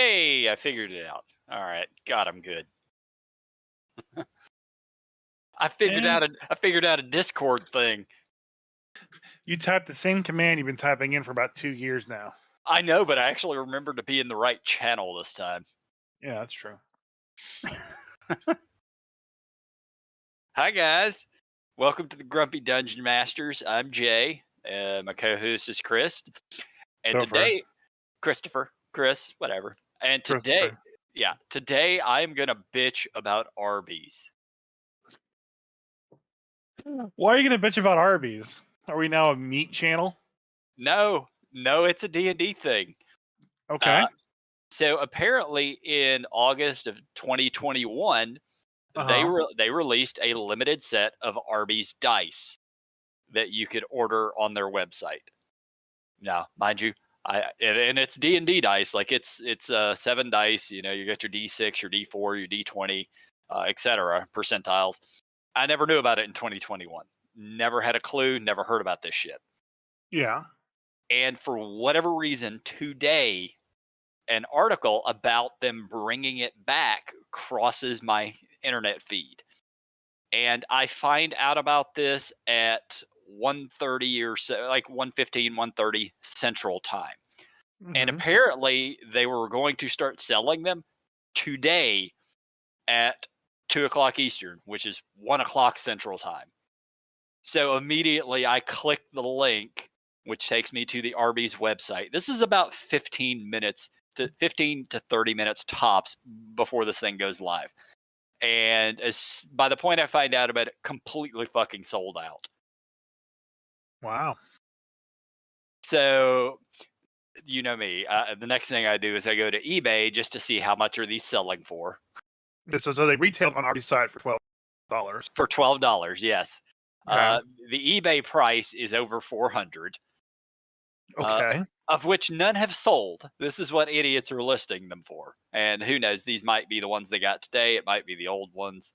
Hey, I figured it out. All right. God, I'm good. I figured out a Discord thing. You typed the same command you've been typing in for about 2 years now. I know, but I actually remembered to be in the right channel this time. Yeah, that's true. Hi guys. Welcome to the Grumpy Dungeon Masters. I'm Jay. My co-host is Chris. And today, Chris, whatever. And today, Christopher. today I'm gonna bitch about Arby's. Why are you going to bitch about Arby's? Are we now a meat channel? No, it's a D&D thing. Okay. So apparently in August of 2021, they released a limited set of Arby's dice that you could order on their website. Now, mind you, and it's D&D dice, like it's 7 dice. You know, you got your D6, your D4, your D20, etc. percentiles. I never knew about it in 2021. Never had a clue. Never heard about this shit. Yeah. And for whatever reason, today, an article about them bringing it back crosses my internet feed. And I find out about this at 1:30 or so, like 1:15, 1:30 Central Time. And apparently they were going to start selling them today at 2 o'clock Eastern, which is 1 o'clock Central Time. So immediately I clicked the link, which takes me to the Arby's website. This is about 15 to 30 minutes tops before this thing goes live. And by the point I find out about it, completely fucking sold out. Wow. So, you know me. The next thing I do is I go to eBay just to see how much are these selling for. So they retailed on Arby's side for $12. For $12, yes. Okay. The eBay price is over $400. Okay. Of which none have sold. This is what idiots are listing them for. And who knows, these might be the ones they got today. It might be the old ones.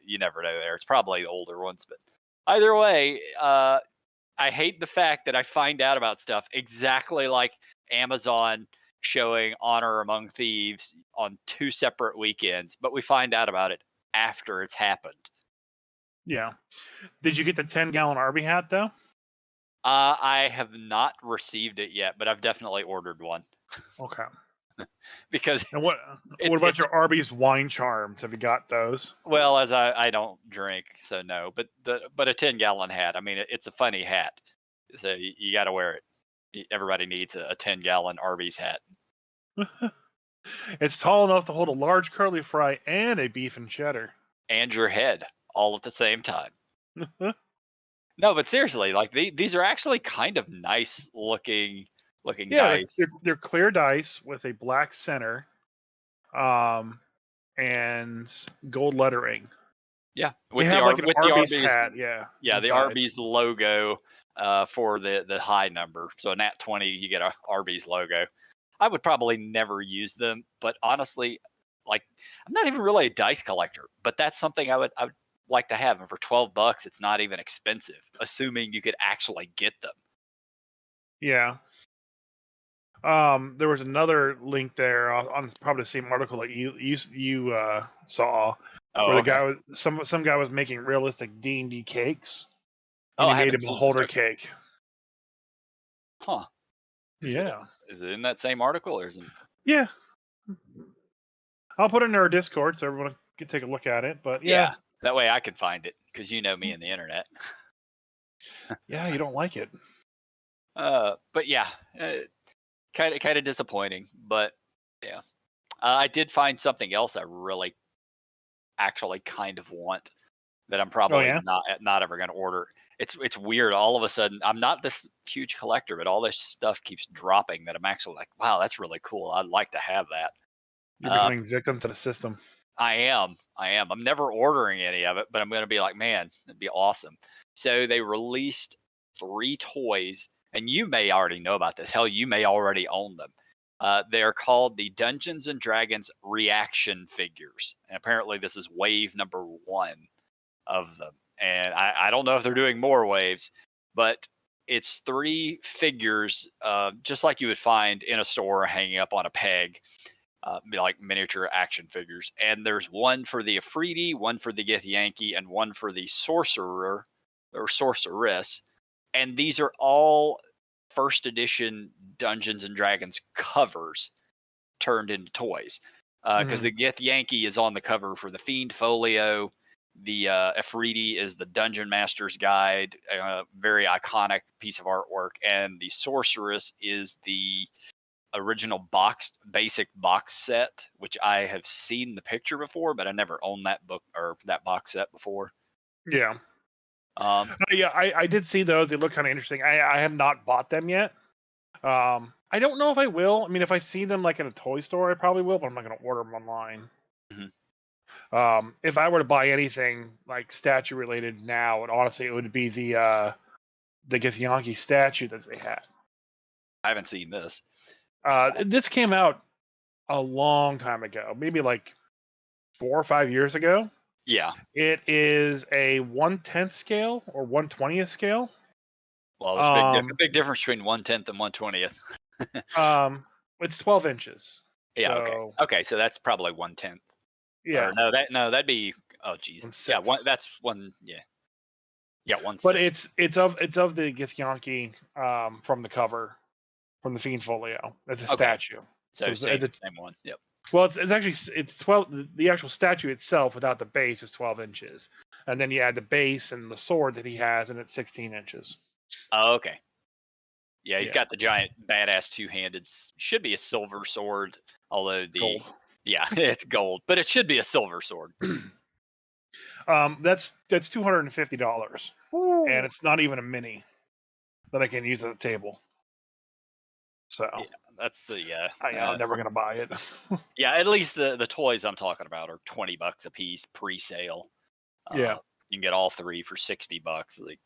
You never know there. It's probably the older ones. But either way, I hate the fact that I find out about stuff exactly like Amazon showing Honor Among Thieves on 2 separate weekends. But we find out about it after it's happened. Yeah. Did you get the 10-gallon Arby hat, though? I have not received it yet, but I've definitely ordered one. Okay. Because And what about your Arby's wine charms? Have you got those? well, as I don't drink, so no. But a 10-gallon hat. I mean, it's a funny hat, so you got to wear it. Everybody needs a 10-gallon Arby's hat. It's tall enough to hold a large curly fry and a beef and cheddar. And your head all at the same time. No, but seriously, like these are actually kind of nice looking dice. They're clear dice with a black center, and gold lettering. Yeah, They have like an Arby's Arby's hat. Yeah. Yeah, inside. the Arby's logo for the high number. So nat 20, you get a Arby's logo. I would probably never use them, but honestly, like I'm not even really a dice collector, but that's something I would like to have. And for $12, it's not even expensive, assuming you could actually get them. Yeah. There was another link there on probably the same article that you saw, where the guy was some guy was making realistic D&D cakes, and he made him a holder cake. Huh? Is it in that same article, or is it? Yeah. I'll put it in our Discord so everyone can take a look at it. But yeah, that way I can find it because you know me and the internet. Yeah, you don't like it. But yeah, kind of disappointing. But yeah, I did find something else I really, actually, kind of want that I'm probably not ever going to order. It's weird. All of a sudden, I'm not this huge collector, but all this stuff keeps dropping that I'm actually like, wow, that's really cool. I'd like to have that. You're becoming victim to the system. I am. I'm never ordering any of it, but I'm going to be like, man, it'd be awesome. So they released 3 toys, and you may already know about this. Hell, you may already own them. They're called the Dungeons and Dragons reaction figures. And apparently this is wave number 1 of them. And I don't know if they're doing more waves, but it's 3 figures, just like you would find in a store hanging up on a peg, like miniature action figures. And there's one for the Afridi, one for the Githyanki, and one for the sorcerer or sorceress. And these are all first edition Dungeons and Dragons covers turned into toys. Because the Githyanki is on the cover for the Fiend Folio. The Afridi is the Dungeon Master's Guide, a very iconic piece of artwork. And the Sorceress is the original basic box set, which I have seen the picture before, but I never owned that book or that box set before. Yeah. Yeah, I did see those. They look kind of interesting. I have not bought them yet. I don't know if I will. I mean, if I see them like in a toy store, I probably will, but I'm not going to order them online. If I were to buy anything like statue related now, honestly, it would be the Githyanki statue that they had. I haven't seen this. This came out a long time ago, maybe like 4 or 5 years ago. Yeah. It is a 1/10 scale or 1/20th scale. Well, there's a big difference between 1/10 and 1/20th. It's 12 inches. Yeah. So, okay. So that's probably 1/10. Yeah. Or that'd be. Oh, geez. Yeah. That's one. Yeah. Yeah. 1/6. But it's of the Githyanki from the cover, from the Fiend Folio. As a statue. So it's the same one. Yep. Well, it's actually 12. The actual statue itself, without the base, is 12 inches, and then you add the base and the sword that he has, and it's 16 inches. Oh, okay. Yeah, he's got the giant badass two-handed. Should be a silver sword, although gold. Yeah, it's gold, but it should be a silver sword. That's $250, and it's not even a mini that I can use at the table. So yeah, that's the I'm never gonna buy it. Yeah, at least the toys I'm talking about are $20 a piece pre-sale. Yeah, you can get all 3 for $60. Like,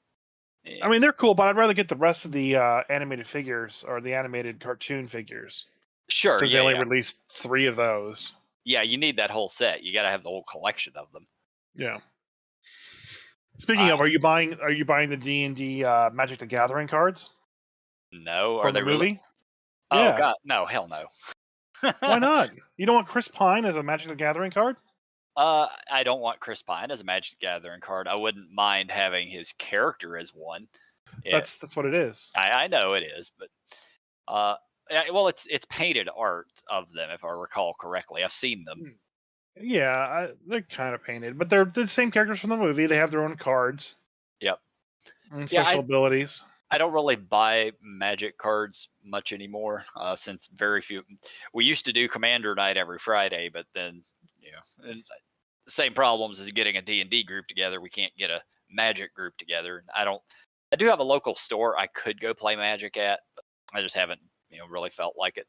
I mean, they're cool, but I'd rather get the rest of the animated figures or the animated cartoon figures. Sure, since they only released 3 of those. Yeah, you need that whole set. You got to have the whole collection of them. Yeah. Speaking of, are you buying the D&D Magic the Gathering cards? No, from are they the movie? Really? Oh God, no, hell no. Why not? You don't want Chris Pine as a Magic the Gathering card? I don't want Chris Pine as a Magic the Gathering card. I wouldn't mind having his character as one. That's what it is. I know it is, but well, it's painted art of them, if I recall correctly. I've seen them. Yeah, they're kind of painted, but they're the same characters from the movie. They have their own cards. Yep. And special abilities. I don't really buy Magic cards much anymore, since very few. We used to do Commander Night every Friday, but then same problems as getting a D&D group together. We can't get a Magic group together. And I do have a local store I could go play Magic at, but I just haven't really felt like it.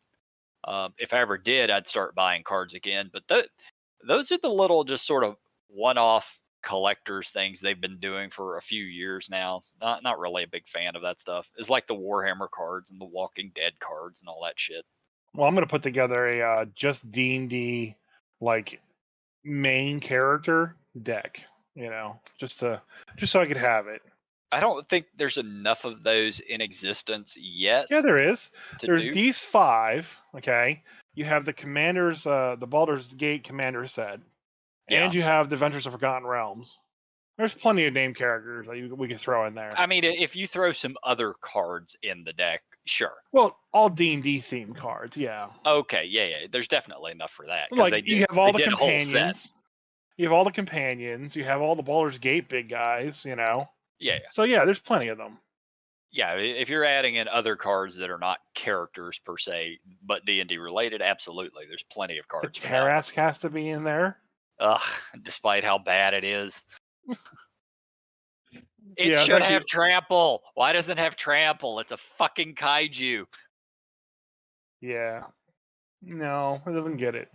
If I ever did, I'd start buying cards again. But those are the little just sort of one-off collectors things they've been doing for a few years now. Not really a big fan of that stuff. It's like the Warhammer cards and the Walking Dead cards and all that shit. Well, I'm gonna put together a just D&D like main character deck. Just so I could have it. I don't think there's enough of those in existence yet. Yeah, there is. There's these 5. Okay, you have the Commanders, the Baldur's Gate Commander set. And you have the Adventures of Forgotten Realms. There's plenty of name characters that we could throw in there. I mean, if you throw some other cards in the deck, sure. Well, all D&D themed cards, yeah. Okay, yeah. There's definitely enough for that. Like you have all the companions. You have all the companions. You have all the Baldur's Gate big guys. Yeah. So yeah, there's plenty of them. Yeah, if you're adding in other cards that are not characters per se, but D&D related, absolutely, there's plenty of cards. The Tarrasque has to be in there. Ugh, despite how bad it is. It should have trample. Why doesn't it have trample? It's a fucking kaiju. Yeah. No, it doesn't get it.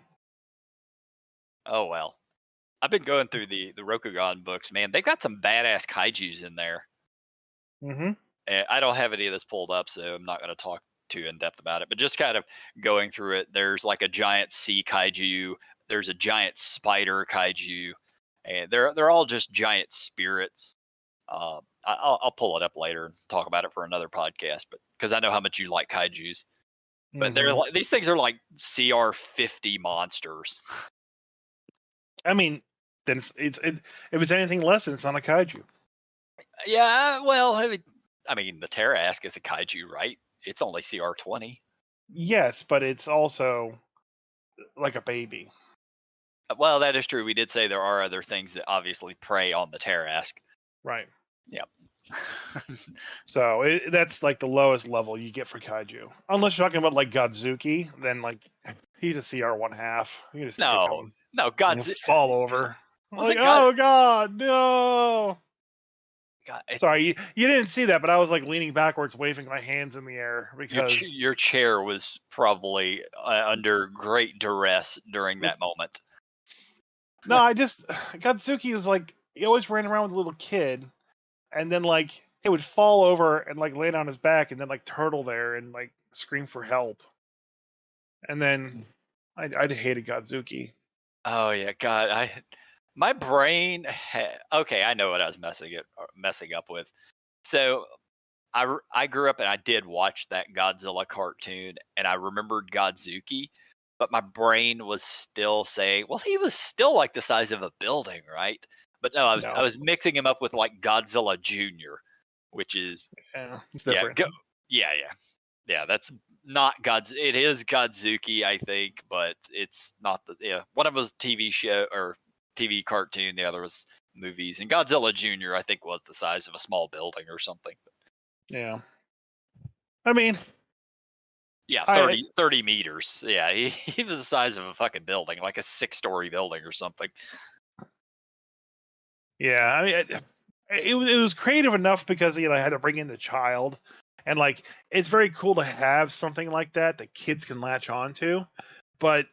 Oh, well. I've been going through the Rokugan books, man. They've got some badass kaijus in there. Mm-hmm. I don't have any of this pulled up, so I'm not going to talk too in depth about it. But just kind of going through it, there's like a giant sea kaiju. There's a giant spider kaiju, and they're all just giant spirits. I'll pull it up later and talk about it for another podcast. But because I know how much you like kaiju's, but they're like, these things are like CR50 monsters. I mean, then if it's anything less, then it's not a kaiju. Yeah, well, I mean, the Terrask is a kaiju, right? It's only CR20. Yes, but it's also like a baby. Well, that is true. We did say there are other things that obviously prey on the Terrask. Right. Yep. So that's like the lowest level you get for kaiju. Unless you're talking about like Godzuki, then like he's a CR1/2. You just kick him. No, And he'll fall over. Like, God? oh God, no! God, Sorry, you didn't see that, but I was like leaning backwards, waving my hands in the air because your chair was probably under great duress during that moment. No, Godzuki was like he always ran around with a little kid, and then like he would fall over and like lay down his back, and then like turtle there and like scream for help, and then I'd hated Godzuki. Oh yeah, God, my brain. Okay, I know what I was messing up with. So I grew up and I did watch that Godzilla cartoon, and I remembered Godzuki, but my brain was still saying, well, he was still like the size of a building, right? But no, I was mixing him up with like Godzilla Junior, which is it's different. Yeah. That's not God's. It is Godzuki, I think, but it's not one of those TV show or TV cartoon. The other was movies, and Godzilla Junior, I think, was the size of a small building or something. Yeah. I mean, yeah, 30 meters. Yeah, he was the size of a fucking building, like a 6-story building or something. Yeah, I mean, it was creative enough because I had to bring in the child, and like it's very cool to have something like that kids can latch on to, but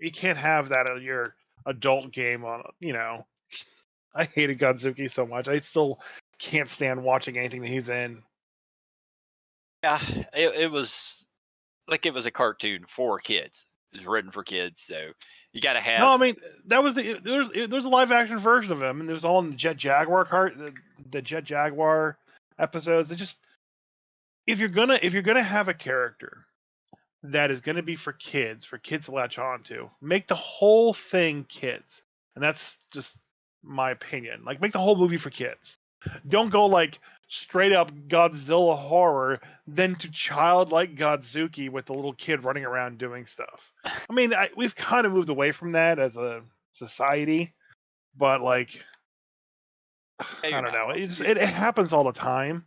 you can't have that in your adult game on. I hated Godzuki so much. I still can't stand watching anything that he's in. Yeah, it was like it was a cartoon for kids. It was written for kids, so you got to have. No, I mean that was there's a live action version of him, and there's all in the Jet Jaguar the Jet Jaguar episodes. It just if you're gonna have a character that is gonna be for kids to latch on to, make the whole thing kids, and that's just my opinion. Like make the whole movie for kids. Don't go like straight up Godzilla horror, then to childlike Godzuki with the little kid running around doing stuff. I mean, we've kind of moved away from that as a society, but like, I don't know. It happens all the time,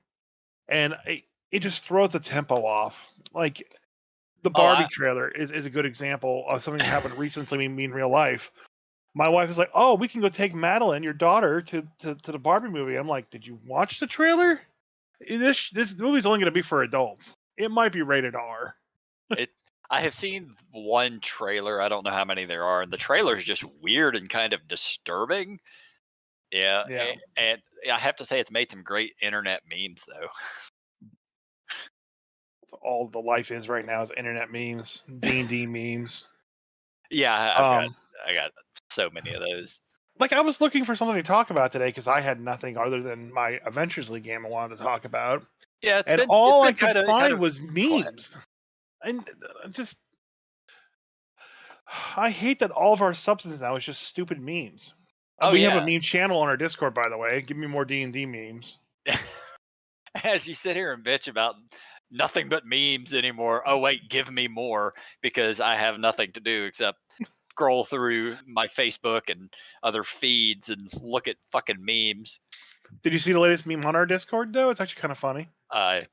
and it just throws the tempo off. Like the Barbie trailer is a good example of something that happened recently in real life. My wife is like, "Oh, we can go take Madeline, your daughter, to the Barbie movie." I'm like, "Did you watch the trailer? This movie's only going to be for adults. It might be rated R." I have seen one trailer. I don't know how many there are, and the trailer is just weird and kind of disturbing. Yeah. And I have to say, it's made some great internet memes, though. All the life is right now is internet memes, D&D memes. Yeah, I got so many of those. Like I was looking for something to talk about today because I had nothing other than my Adventures League game I wanted to talk about. Yeah, all I could find was memes, and just I hate that all of our substance now is just stupid memes. We have a meme channel on our Discord, by the way. Give me more D&D memes. As you sit here and bitch about nothing but memes anymore. Oh wait, give me more, because I have nothing to do except scroll through my Facebook and other feeds and look at fucking memes. Did you see the latest meme on our Discord though? It's actually kind of funny. I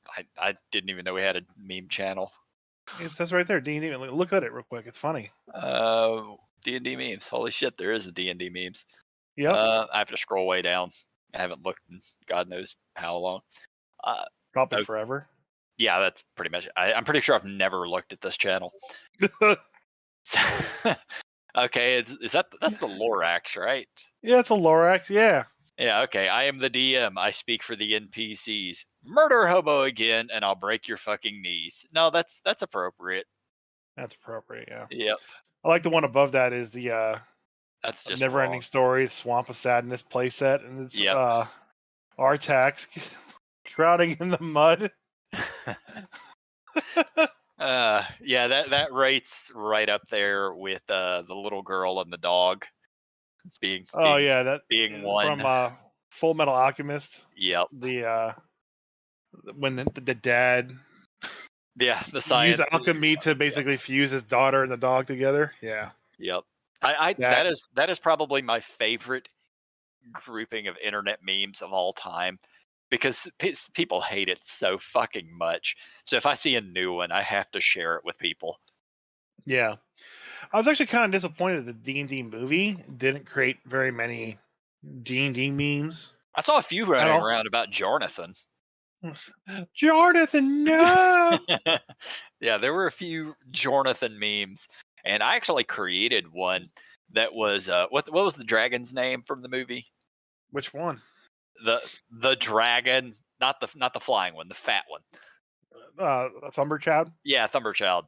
didn't even know we had a meme channel. It says right there, D&D. Look at it real quick. It's funny. D&D memes. Holy shit, there is a D&D memes. Yep. I have to scroll way down. I haven't looked in God knows how long. Probably forever. Yeah, that's pretty much. I'm pretty sure I've never looked at this channel. Okay, that's the Lorax, right? Yeah, it's a Lorax. Yeah. Yeah. Okay, I am the DM. I speak for the NPCs. Murder hobo again, and I'll break your fucking knees. No, that's appropriate. That's appropriate. Yeah. Yep. I like the one above that is the that's just Never Ending Story Swamp of Sadness playset, and it's Artax drowning in the mud. Yeah, that rates right up there with the little girl and the dog being Oh yeah, that one. from Full Metal Alchemist. Yep. The when the dad Yeah, the used science. alchemy to basically fuse his daughter and the dog together. Yeah. Yep. I That that is probably my favorite grouping of internet memes of all time because people hate it so fucking much. So if I see a new one, I have to share it with people. yeah. I was actually kind of disappointed that the D&D movie didn't create very many D&D memes I saw a few at running all. around about Jonathan. Jonathan, no. Yeah, there were a few Jonathan memes, and I actually created one that was what was the dragon's name from the movie? Which one? The dragon, not the flying one, the fat one. Thumberchild? Yeah, Thumberchild.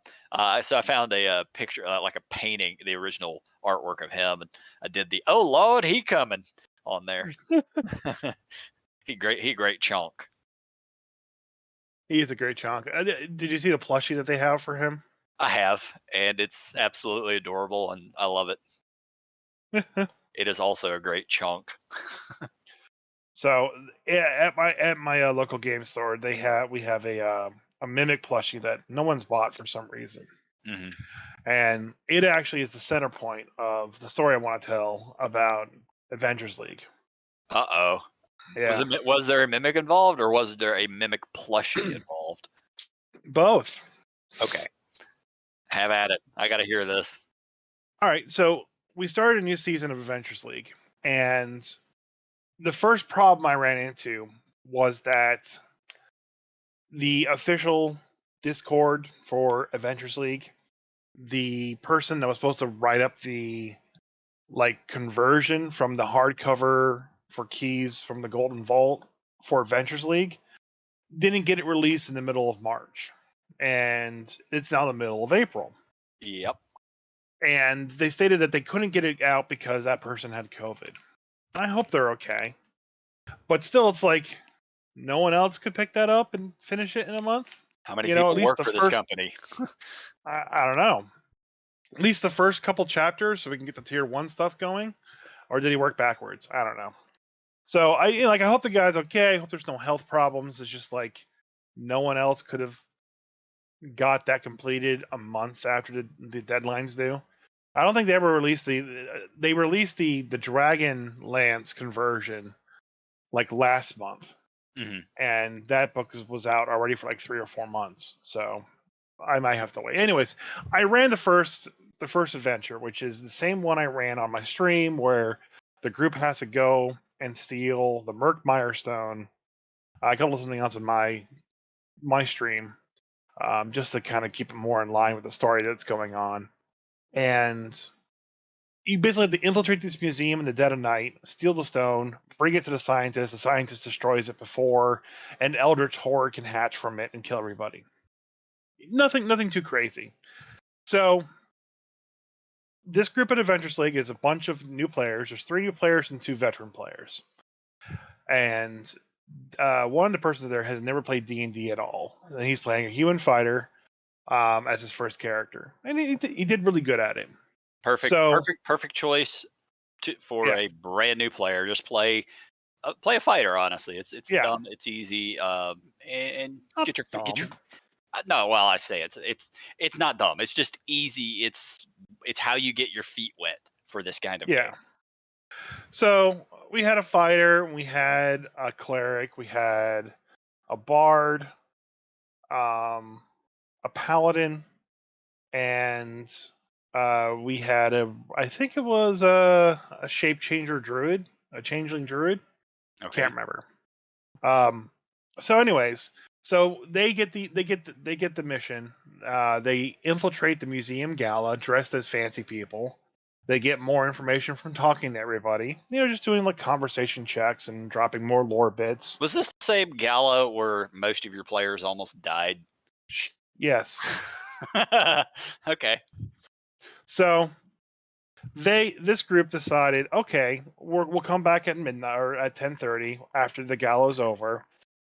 So I found a picture, like a painting, the original artwork of him, and I did the "Oh Lord, he coming" on there. He great chunk. He is a great chunk. Did you see the plushie that they have for him? I have, and it's absolutely adorable, and I love it. It is also a great chunk. So at my local game store, we have a mimic plushie that no one's bought for some reason, Hmm. and it actually is the center point of the story I want to tell about Avengers League. Uh-oh. Yeah, Was there a mimic involved, or was there a mimic plushie involved? both. Okay. Have at it. I gotta hear this. All right, so we started a new season of Avengers League, and the first problem I ran into was that the official Discord for Avengers League, the person that was supposed to write up the conversion from the hardcover for keys from the Golden Vault for Adventures League didn't get it released in the middle of March. And it's now the middle of April. Yep. And they stated that they couldn't get it out because that person had COVID. I hope they're okay. But still, it's like no one else could pick that up and finish it in a month. How many At people least work the for this first, company? I don't know, at least the first couple chapters so we can get the tier 1 stuff going. Or did he work backwards? I don't know. So I hope the guy's okay. I hope there's no health problems. It's just like no one else could have got that completed a month after the deadline's due. I don't think they ever released they released the Dragon Lance conversion like last month, Hmm. and that book was out already for like 3 or 4 months. So I might have to wait. Anyways, I ran the first adventure, which is the same one I ran on my stream, where the group has to go and steal the Murkmire Stone. I coupled something else in my stream, just to kind of keep it more in line with the story that's going on. And you basically have to infiltrate this museum in the dead of night, steal the stone, bring it to the scientist. The scientist destroys it before an eldritch horror can hatch from it and kill everybody. Nothing too crazy. So this group at Adventures League is a bunch of new players. There's 3 new players and 2 veteran players. And one of the persons there has never played D&D at all. And he's playing a human fighter as his first character, and he did really good at it. So Perfect choice for yeah, a brand new player. Just play a fighter. Honestly, it's yeah, dumb. It's easy. And not get your dumb. no. Well, I say it's not dumb. It's just easy. It's how you get your feet wet for this kind of game. So we had a fighter, we had a cleric, we had a bard, a paladin, and we had I think it was a shape changer druid, a changeling druid. Okay. Can't remember. So anyways, so they get the mission. They infiltrate the museum gala dressed as fancy people. They get more information from talking to everybody. Just doing like conversation checks and dropping more lore bits. Was this the same gala where most of your players almost died? Yes. Okay. So This group decided, okay, we'll come back at midnight or at 10:30 after the gala's over,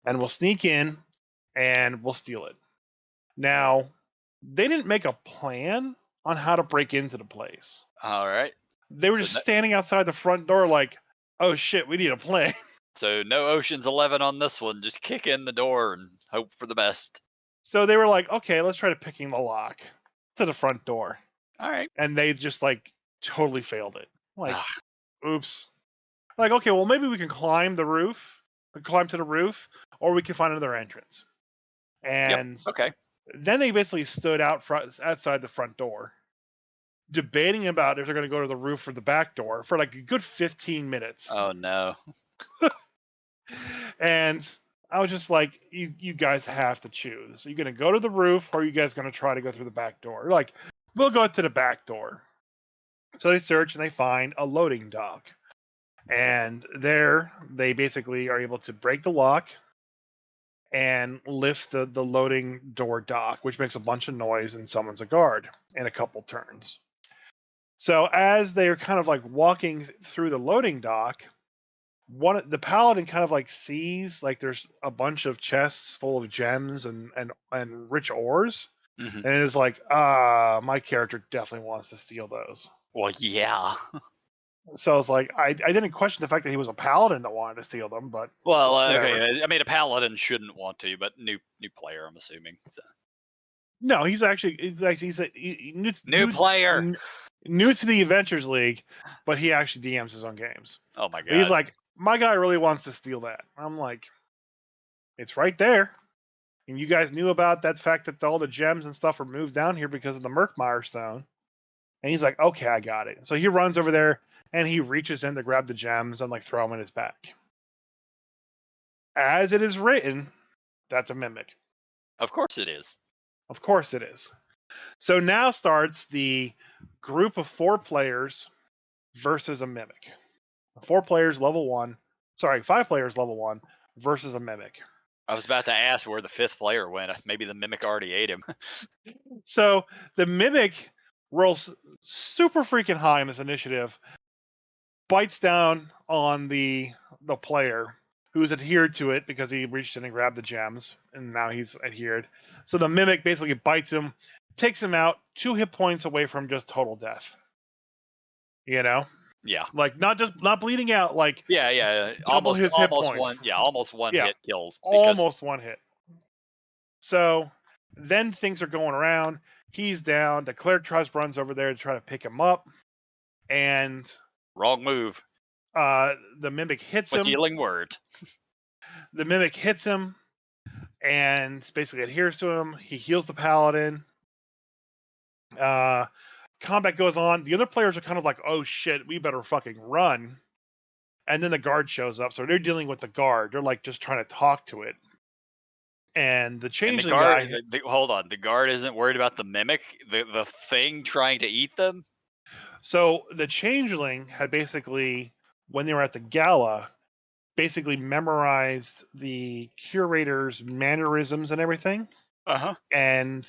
and we'll sneak in and we'll steal it. Now, they didn't make a plan on how to break into the place. All right. They were So just standing outside the front door like, oh shit, we need a plan. So no Ocean's 11 on this one. Just kick in the door and hope for the best. So they were like, okay, let's try to picking the lock to the front door. All right. And they just like totally failed it. Like, Ugh. oops. Like, okay, well maybe we can climb the roof, climb to the roof, or we can find another entrance. And Okay. then they basically stood outside the front door, debating about if they're going to go to the roof or the back door for like a good 15 minutes. Oh no. And I was just like, you guys have to choose. Are you going to go to the roof, or are you guys going to try to go through the back door? They're like, we'll go to the back door. So they search and they find a loading dock. And there they basically are able to break the lock and lift the loading door dock, which makes a bunch of noise and summons a guard in a couple turns. So as they are kind of like walking through the loading dock, the paladin kind of like sees like there's a bunch of chests full of gems and rich ores, Mm-hmm. and is like, my character definitely wants to steal those. Well, yeah. So I was like, I didn't question the fact that he was a paladin that wanted to steal them, but Well, okay. I mean, a paladin shouldn't want to, but new player, I'm assuming. So. no, he's New player. New to the Adventures League, but he actually DMs his own games. Oh my god. But he's like, my guy really wants to steal that. I'm like, it's right there. And you guys knew about that fact that all the gems and stuff were moved down here because of the Murkmire stone. And he's like, okay, I got it. So he runs over there and he reaches in to grab the gems and like throw them in his back. As it is written, that's a mimic. Of course it is. Of course it is. So now starts the group of 4 players versus a mimic. 4 players level 1. Sorry, 5 players level 1 versus a mimic. I was about to ask where the 5th player went. Maybe the mimic already ate him. So the mimic rolls super freaking high in this initiative, bites down on the player who's adhered to it because he reached in and grabbed the gems, and now he's adhered. So the mimic basically bites him, takes him out, 2 hit points away from just total death. You know? Yeah. Like not bleeding out, like yeah. Double his hit points. Almost one hit kills. Almost one hit. So then things are going around. He's down. The cleric runs over there to try to pick him up, and wrong move. The mimic hits him. With healing word. The mimic hits him and basically adheres to him. He heals the paladin. Combat goes on. The other players are kind of like, oh shit, we better fucking run. And then the guard shows up. So they're dealing with the guard. They're like just trying to talk to it. And the changeling guy... hold on. The guard isn't worried about the mimic? The thing trying to eat them? So the changeling had basically, when they were at the gala, basically memorized the curator's mannerisms and everything. Uh-huh. And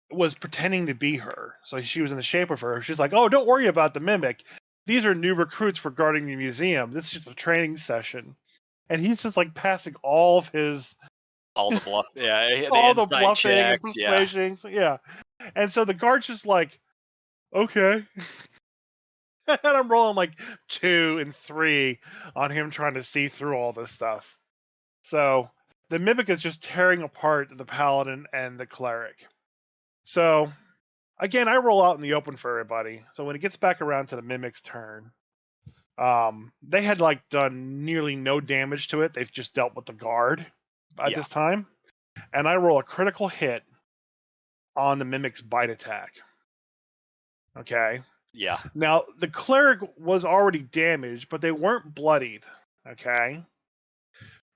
was pretending to be her. So she was in the shape of her. She's like, oh, don't worry about the mimic. These are new recruits for guarding the museum. This is just a training session. And he's just like passing all of his... all the bluff. Yeah. all the bluffing and persuasions. Yeah. And so the guard's just like, okay. And I'm rolling like 2 and 3 on him trying to see through all this stuff. So the mimic is just tearing apart the paladin and the cleric. So again, I roll out in the open for everybody. So when it gets back around to the mimic's turn, they had like done nearly no damage to it. They've just dealt with the guard at this time. And I roll a critical hit on the mimic's bite attack. Okay. Yeah. Now, the cleric was already damaged, but they weren't bloodied. Okay.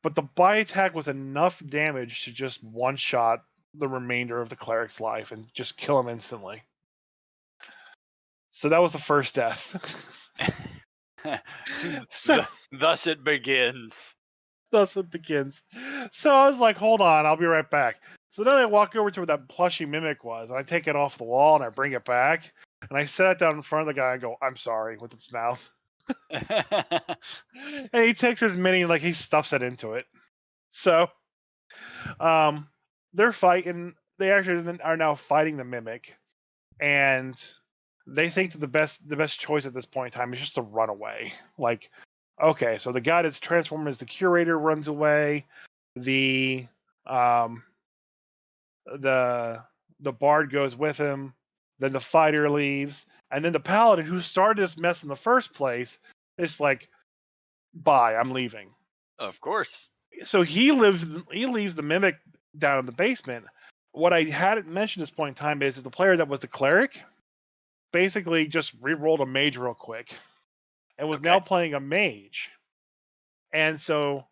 But the bite attack was enough damage to just one-shot the remainder of the cleric's life and just kill him instantly. So that was the first death. Thus it begins. Thus it begins. So I was like, hold on, I'll be right back. So then I walk over to where that plushy mimic was, and I take it off the wall and I bring it back. And I sat down in front of the guy and go, "I'm sorry," with its mouth. And he takes his mini, like he stuffs it into it. So, um, they're fighting. They actually are now fighting the mimic, and they think that the best choice at this point in time is just to run away. Like, okay, so the guy that's transformed as the curator runs away. The um the the bard goes with him. Then the fighter leaves, and then the paladin who started this mess in the first place is like, "Bye, I'm leaving." Of course. So he lives. He leaves the mimic down in the basement. What I hadn't mentioned at this point in time is the player that was the cleric basically just re-rolled a mage real quick and was Okay. now playing a mage. And so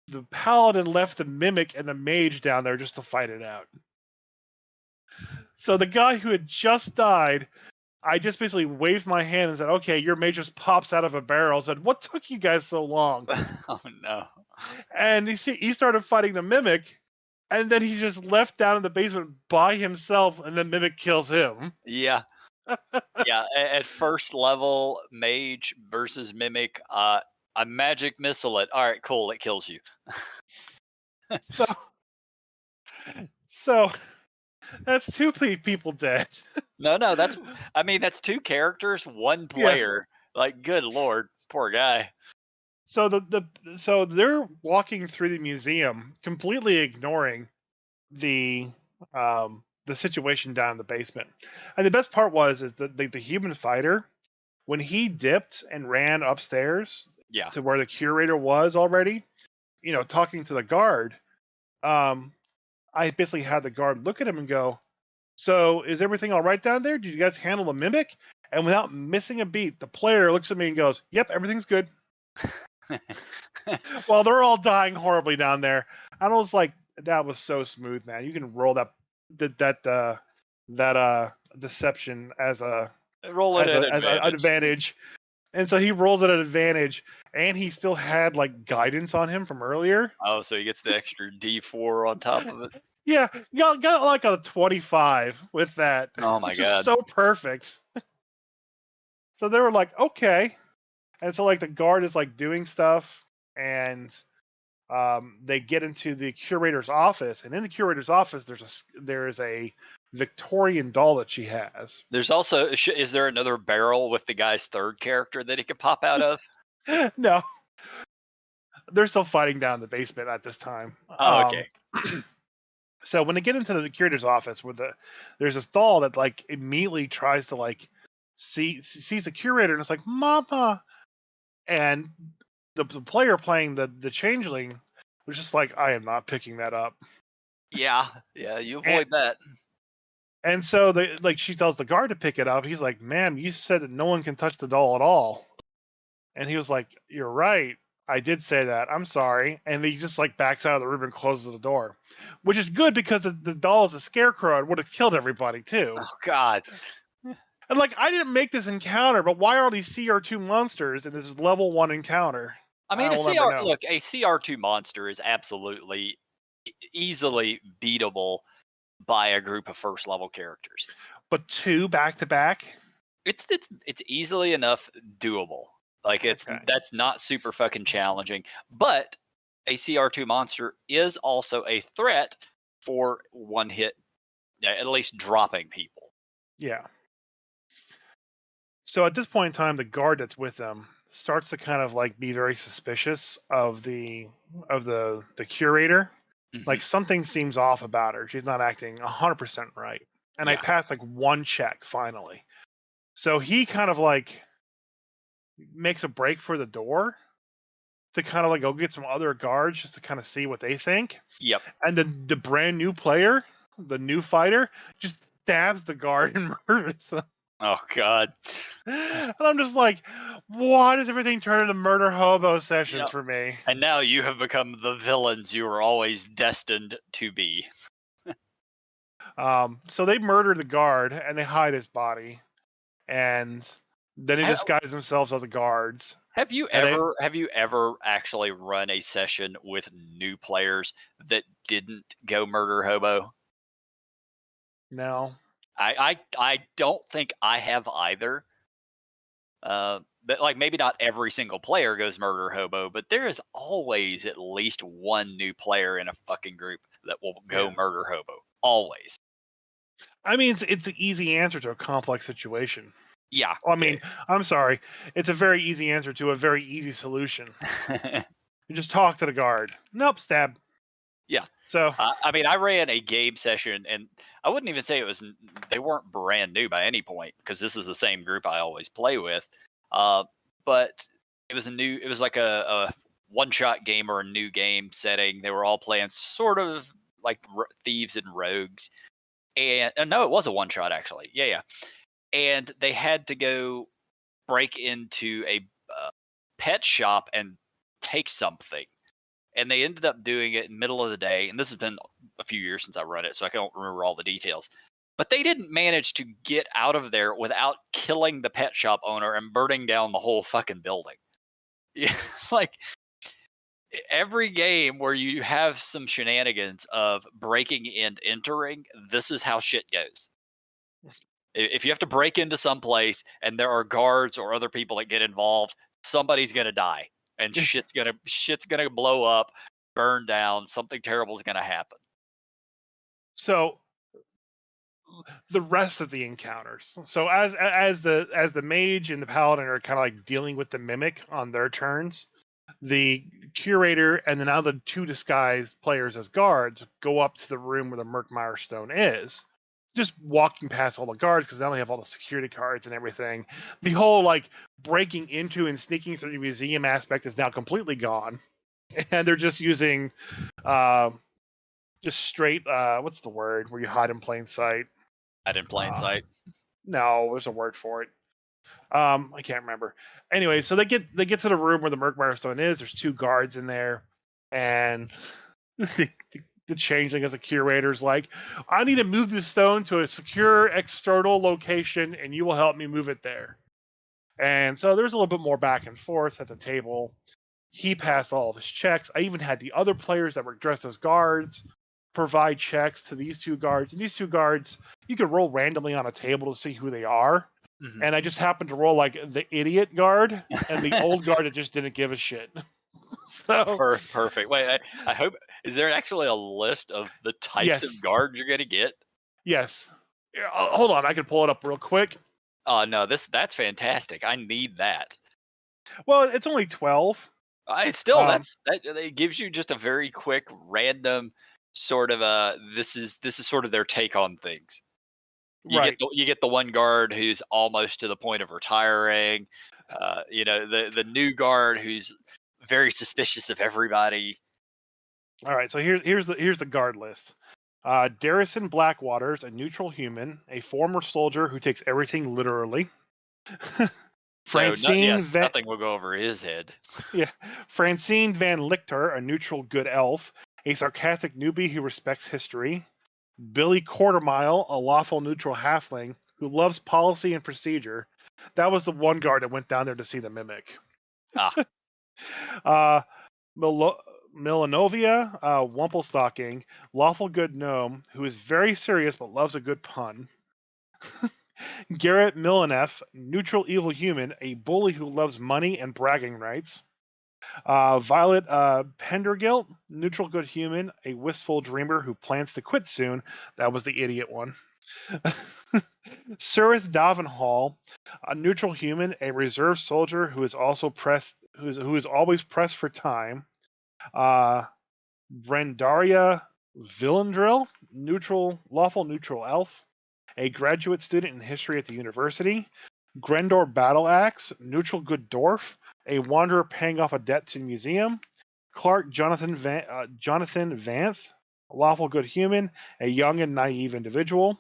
the paladin left the mimic and the mage down there just to fight it out. So the guy who had just died, I just basically waved my hand and said, "Okay, your mage just pops out of a barrel." Said, "What took you guys so long?" Oh no. And he started fighting the mimic, and then he's just left down in the basement by himself, and the mimic kills him. Yeah. Yeah. At first level, mage versus mimic. A magic missile it. All right, cool. It kills you. So, so that's two people dead. No, no. I mean, that's two characters, one Yeah. player. Like, good lord, poor guy. So so they're walking through the museum, completely ignoring the situation down in the basement. And the best part is that the human fighter, when he dipped and ran upstairs Yeah. to where the curator was already, talking to the guard, um, I basically had the guard look at him and go, "So is everything all right down there? Did you guys handle the mimic?" And without missing a beat, the player looks at me and goes, "Yep, everything's good." While they're all dying horribly down there, and I was like, "That was so smooth, man. You can roll that deception as a Roll it at as an advantage. advantage." And so he rolls it at advantage, and he still had like guidance on him from earlier. Oh, so he gets the extra D4 on top of it. Yeah, got like a 25 with that, Oh my which is god. so perfect. So they were like, "Okay." And so like the guard is like doing stuff, and they get into the curator's office, and in the curator's office there is a Victorian doll that she has. There's also is there another barrel with the guy's third character that he could pop out of? No, they're still fighting down in the basement at this time. Oh, okay. So when they get into the curator's office, there's this doll that like immediately tries to like sees the curator and it's like, "Mama," and the player playing the changeling was just like, "I am not picking that up." Yeah, yeah, you And avoid that. and so she tells the guard to pick it up. He's like, "Ma'am, you said that no one can touch the doll at all." And he was like, "You're right. I did say that. I'm sorry." And he just like backs out of the room and closes the door, which is good because the doll is a scarecrow and would have killed everybody too. Oh god. And like, I didn't make this encounter, but why are these CR2 monsters in this level 1 encounter? I mean, I will never know. a CR2 monster is absolutely easily beatable by a group of first level characters. But 2 back to back? It's easily enough doable. Like Okay. that's not super fucking challenging, but a CR2 monster is also a threat for one hit, at least dropping people. Yeah. So at this point in time, the guard that's with them starts to kind of like be very suspicious of the curator. Like something seems off about her. She's not acting 100% right. And I Yeah. passed like one check finally. So he kind of like makes a break for the door to kind of like go get some other guards just to kind of see what they think. Yep. And the brand new player, the new fighter, just stabs the guard and murders them. Oh god. And I'm just like, why does everything turn into murder hobo sessions Yep. for me? And now you have become the villains you were always destined to be. So they murder the guard and they hide his body, and then they disguise themselves as the guards. Have you ever actually run a session with new players that didn't go murder hobo? No. I don't think I have either. But like maybe not every single player goes murder hobo, but there is always at least one new player in a fucking group that will go Yeah. murder hobo. Always. I mean, it's the easy answer to a complex situation. Yeah. I mean, I'm sorry. It's a very easy answer to a very easy solution. Yeah. You just talk to the guard. Nope, stab. Yeah. So, I mean, I ran a game session, and I wouldn't even say they weren't brand new by any point because this is the same group I always play with. But it was like a one shot game or a new game setting. They were all playing sort of like thieves and rogues. And no, it was a one shot actually. Yeah, yeah. And they had to go break into a pet shop and take something, and they ended up doing it in the middle of the day. And this has been a few years since I run it, so I don't remember all the details. But they didn't manage to get out of there without killing the pet shop owner and burning down the whole fucking building. Yeah, like every game where you have some shenanigans of breaking and entering, this is how shit goes. If you have to break into some place and there are guards or other people that get involved, somebody's gonna die and shit's gonna blow up, burn down, something terrible is gonna happen. so the rest of the encounters. So as the mage and the paladin are kind of like dealing with the mimic on their turns, the curator and then now the two disguised players as guards go up to the room where the Murkmire Stone is. Just walking past all the guards because now they have all the security cards and everything. The whole like breaking into and sneaking through the museum aspect is now completely gone, and they're just using just straight what's the word where you hide in plain sight? Hide in plain Uh, sight. no, there's a word for it. I can't remember. Anyway, so they get to the room where the Murkmire Stone is. There's two guards in there, and the changeling as a curator's like, I need to move this stone to a secure external location, and you will help me move it there. And so there's a little bit more back and forth at the table. He passed all of his checks. I even had the other players that were dressed as guards provide checks to these two guards. And these two guards, you could roll randomly on a table to see who they are. Mhm. And I just happened to roll like the idiot guard and the old guard that just didn't give a shit. So Perfect. Wait, I hope, is there actually a list of the types of yes, guards you're gonna get? yes. Yeah, hold on, I can pull it up real quick. Oh no, that's fantastic. I need that. Well, it's only 12. It's still Um, that it gives you just a very quick, random sort of this is sort of their take on things. right. You get the one guard who's almost to the point of retiring. The new guard who's very suspicious of everybody. All right. So here's the guard list. Darrison Blackwaters, a neutral human, a former soldier who takes everything literally. So Francine yes, Van, nothing will go over his head. yeah, Francine Van Lichter, a neutral good elf, a sarcastic newbie who respects history. Billy Quartermile, a lawful neutral halfling who loves policy and procedure. That was the one guard that went down there to see the mimic. Ah, Uh, Milanovia, Wumplestocking, lawful good gnome who is very serious but loves a good pun. Garrett Milaneff, neutral evil human, a bully who loves money and bragging rights. Violet Pendergilt, neutral good human, a wistful dreamer who plans to quit soon. That was the idiot one. Surith Davenhall, a neutral human, a reserve soldier who is also pressed, who is always pressed for time. Uh, Brendaria Villandrill, lawful neutral elf, a graduate student in history at the university. Grendor Battle Axe, neutral good dwarf, a wanderer paying off a debt to the museum. Clark Jonathan Vanth, a lawful good human, a young and naive individual.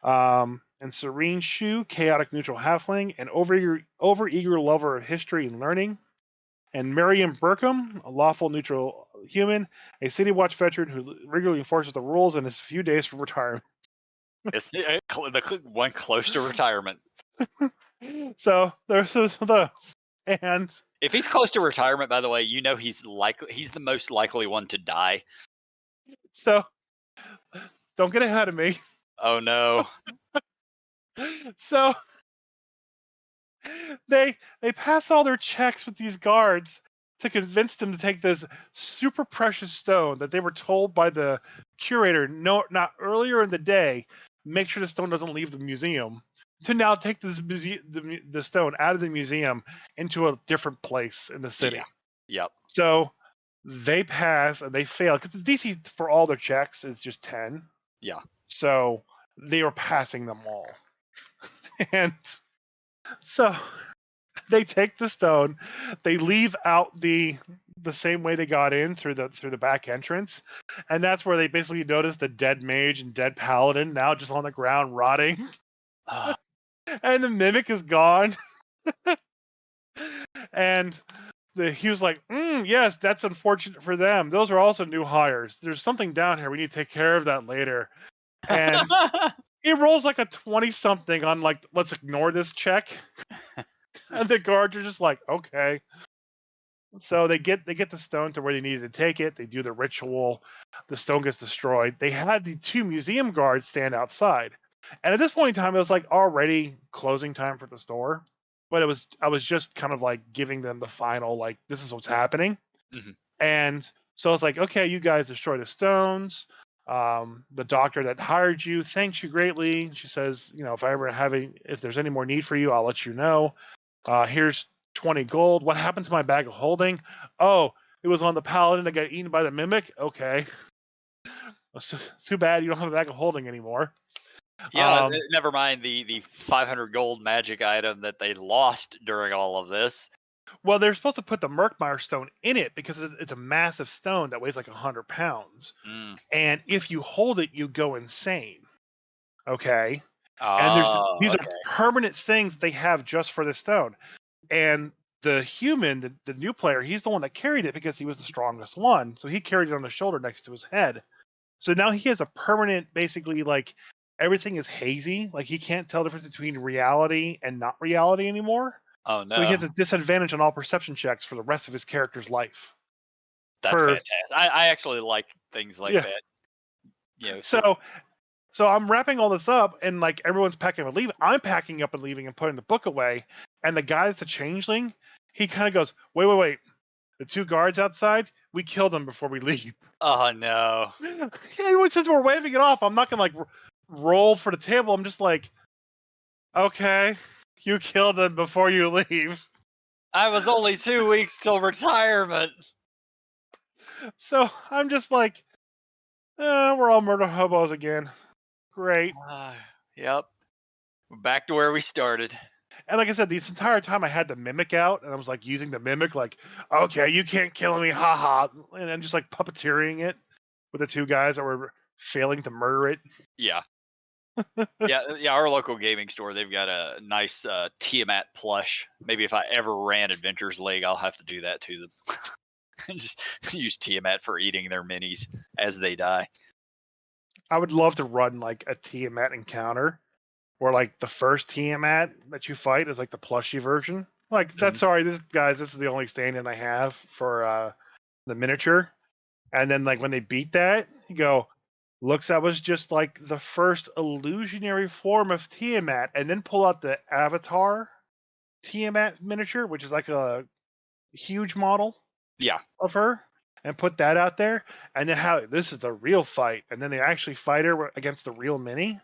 And Serene Shu, chaotic neutral halfling, an overeager lover of history and learning. And Marion Burkham, a lawful neutral human, a City Watch veteran who regularly enforces the rules and is a few days from retirement. it's the one close to retirement. So there's those. And If he's close to retirement, by the way, he's the most likely one to die. so don't get ahead of me. Oh no. So they pass all their checks with these guards to convince them to take this super precious stone that they were told by the curator no not earlier in the day, make sure the stone doesn't leave the museum, to now take the stone out of the museum into a different place in the Yeah. city. Yep. So they pass and they fail because the DC for all their checks is just 10. Yeah. So they were passing them all. And so they take the stone, they leave out the same way they got in through the back entrance, and that's where they basically notice the dead mage and dead paladin now just on the ground rotting, and the mimic is gone. And he was like, yes, that's unfortunate for them. Those are also new hires. There's something down here. We need to take care of that later. And he rolls like a 20 something on like, let's ignore this check. And the guards are just like, okay. So they get the stone to where they needed to take it. They do the ritual. The stone gets destroyed. They had the two museum guards stand outside. And at this point in time, it was like already closing time for the store. But I was just kind of like giving them the final, like, this is what's happening. Mhm. And so it's like, okay, you guys destroy the stones. The doctor that hired you thanks you greatly. She says, if there's any more need for you, I'll let you know. Here's 20 gold. What happened to my bag of holding? Oh, it was on the paladin that got eaten by the mimic. Okay, it's too bad you don't have a bag of holding anymore. Yeah, never mind the 500 gold magic item that they lost during all of this. Well, they're supposed to put the Merkmeyer stone in it because it's a massive stone that weighs like 100 pounds. And if you hold it, you go insane. Okay. And Oh, these are okay. permanent things they have just for the stone. And the human, the new player, he's the one that carried it because he was the strongest one. So he carried it on his shoulder next to his head. So now he has a permanent, basically, like, everything is hazy. Like, he can't tell the difference between reality and not reality anymore. Oh So he no, has a disadvantage on all perception checks for the rest of his character's life. that's Per fantastic. I actually like things like Yeah. that. You know, So I'm wrapping all this up, and like everyone's packing up and leaving. I'm packing up and leaving and putting the book away. And the guy that's a changeling, he kind of goes, wait. The two guards outside, we killed them before we leave. oh no. Yeah, since we're waving it off, I'm not gonna like roll for the table. I'm just like, okay, you killed them before you leave. I was only 2 weeks till retirement. So I'm just like, we're all murder hobos again. Great. Yep. Back to where we started. And like I said, this entire time I had the mimic out, and I was like using the mimic, like, okay, you can't kill me, haha, and then just like puppeteering it with the two guys that were failing to murder it. Yeah. Yeah. Our local gaming store, they've got a nice Tiamat plush. Maybe if I ever ran Adventures League, I'll have to do that to them. Just use Tiamat for eating their minis as they die. I would love to run like a Tiamat encounter where like the first Tiamat that you fight is like the plushy version. Like, that's sorry, this is the only stand-in I have for the miniature. And then like when they beat that, you go, looks that was just like the first illusionary form of Tiamat, and then pull out the Avatar Tiamat miniature, which is like a huge model Yeah. of her, and put that out there, and then how this is the real fight, and then they actually fight her against the real mini,